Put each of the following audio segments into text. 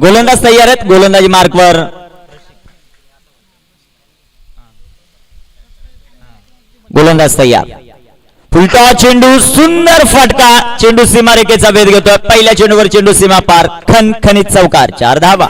गोलंदाज तयार आहेत, गोलंदाजी मार्कवर. गोलंदाज तयार. फुलटा चेंडू, सुंदर फटका. चेंडू सीमारेषेचा वेध घेतोय. पहिल्या चेंडूवर चेंडू सीमा पार. खणखणीत चौकार. 4 धावा.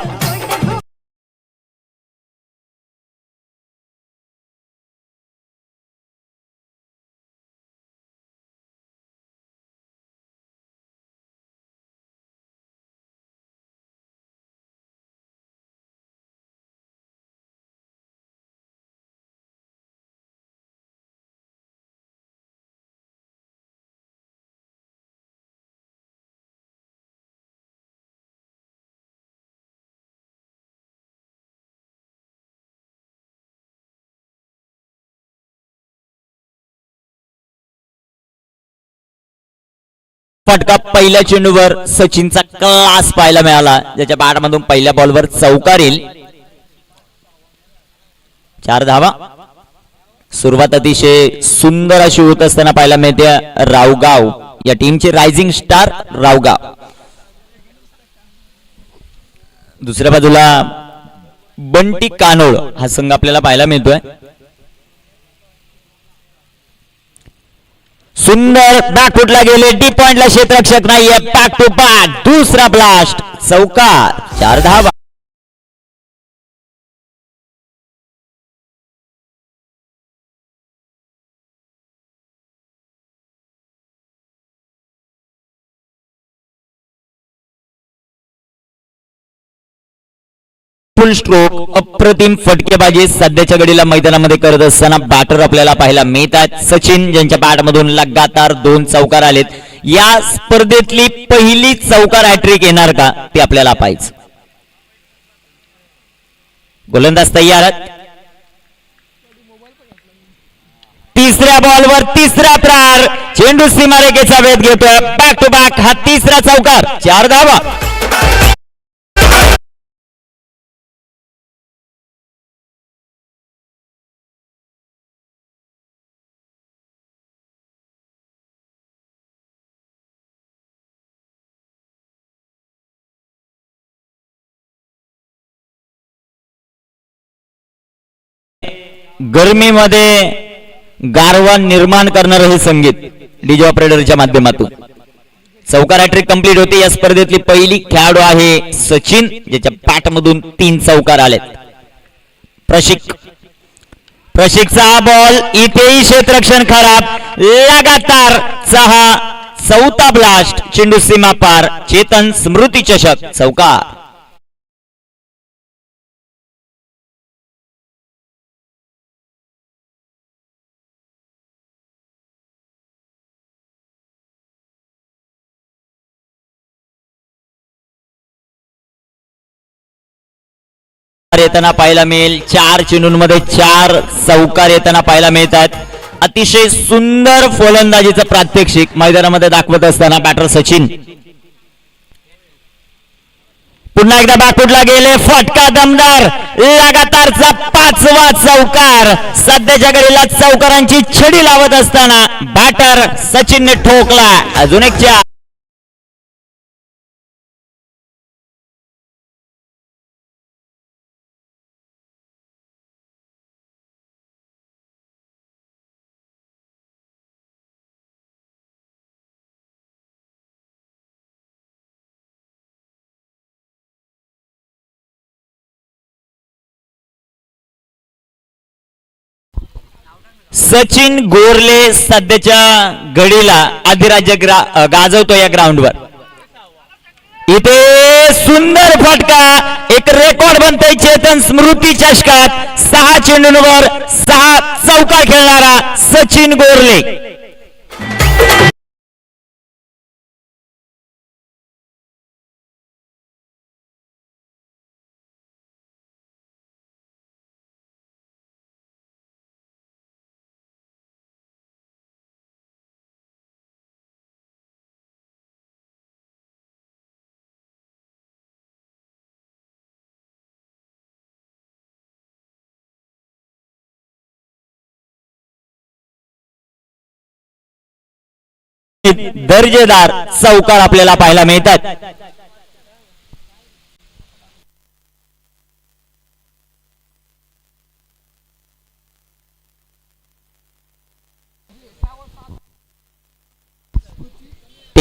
फटका पहिल्या चेंडूवर सचिनचा क्लास पाहायला मिळाला, ज्याच्या बॅटमधून पहिल्या बॉलवर चौकार येईल. 4 धावा. सुरुवात अतिशय सुंदर अशी होत असताना पाहायला मिळते रावगाव या टीमचे रायझिंग स्टार रावगाव. दुसऱ्या बाजूला बंटी कानोळ हा संघ आपल्याला पाहायला मिळतोय. सुंदर बॅकफुटला गेले, डी पॉइंटला क्षेत्ररक्षक नाहीये. बॅक टू बॅक दुसरा ब्लास्ट. चौकार. 4 धावा. फुल स्ट्रोक अप्रतिम फटकेबाजी सध्याच्या घडीला मैदानामध्ये करत असताना बॅटर आपल्याला पाहायला मिळतात. सचिन ज्यांच्या बॅटमधून लगातार 2 चौकार आलेत. या स्पर्धेतली पहिली चौकार हॅट्रिक येणार का ते आपल्याला पाहायचं. गोलंदाज तयार आहेत. तिसऱ्या बॉलवर तिसरा त्रार. चेंडू सीमारेषेचा वेध घेतोय. बॅक टू बॅक हा तिसरा चौकार. 4 धावा. गर्मीमध्ये गारवा निर्माण करणारे हे संगीत डीजे ऑपरेटरच्या माध्यमातून. चौकार हॅट्रिक कंप्लीट होते. या स्पर्धेतली पहिली खेळाडू आहे सचिन, ज्याच्या बॅटमधून 3 चौकार आलेत. प्रशिकचा बॉल, इथेही क्षेत्ररक्षण खराब. लगातार 4था ब्लास्ट. चेंडू सीमा पार. चेतन स्मृती चषक. चौकार. येताना पाहायला मिळेल. 4 चेंडूंमध्ये 4 चौकार येताना पाहायला मिळतात. अतिशय सुंदर फलंदाजीचं प्रात्यक्षिक मैदानामध्ये दाखवत असताना बॅटर सचिन. पुन्हा एकदा बॅकफुटला गेले. फटका दमदार. लगातारचा 5वा चौकार. सध्याच्या घडीला चौकारांची छडी लावत असताना बॅटर सचिनने ठोकला. अजून एक 4. सचिन गोरले सध्याच्या घडीला अधिराज्य गाजवतो या ग्राउंडवर. इथे सुंदर फटका. एक रेकॉर्ड बनतोय चेतन स्मृती चषकात. 6 चेंडूंवर 6 चौकार खेळणारा सचिन गोरले. दर्जेदार चौकार आपल्याला पाहायला मिळतात.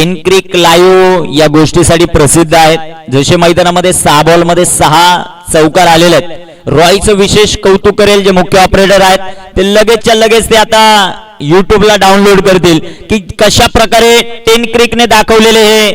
टेन क्रिक लाईव्ह या गोष्टीसाठी प्रसिद्ध आहेत. जसे मैदानामध्ये 6 बॉलमध्ये 6 चौकार आलेले आहेत. रॉयचं विशेष कौतुक करेल जे मुख्य ऑपरेटर आहेत ते लगेचच्या लगेच ते आता युट्यूबला डाउनलोड करतील की कशा प्रकारे टेन क्रिकने दाखवलेले हे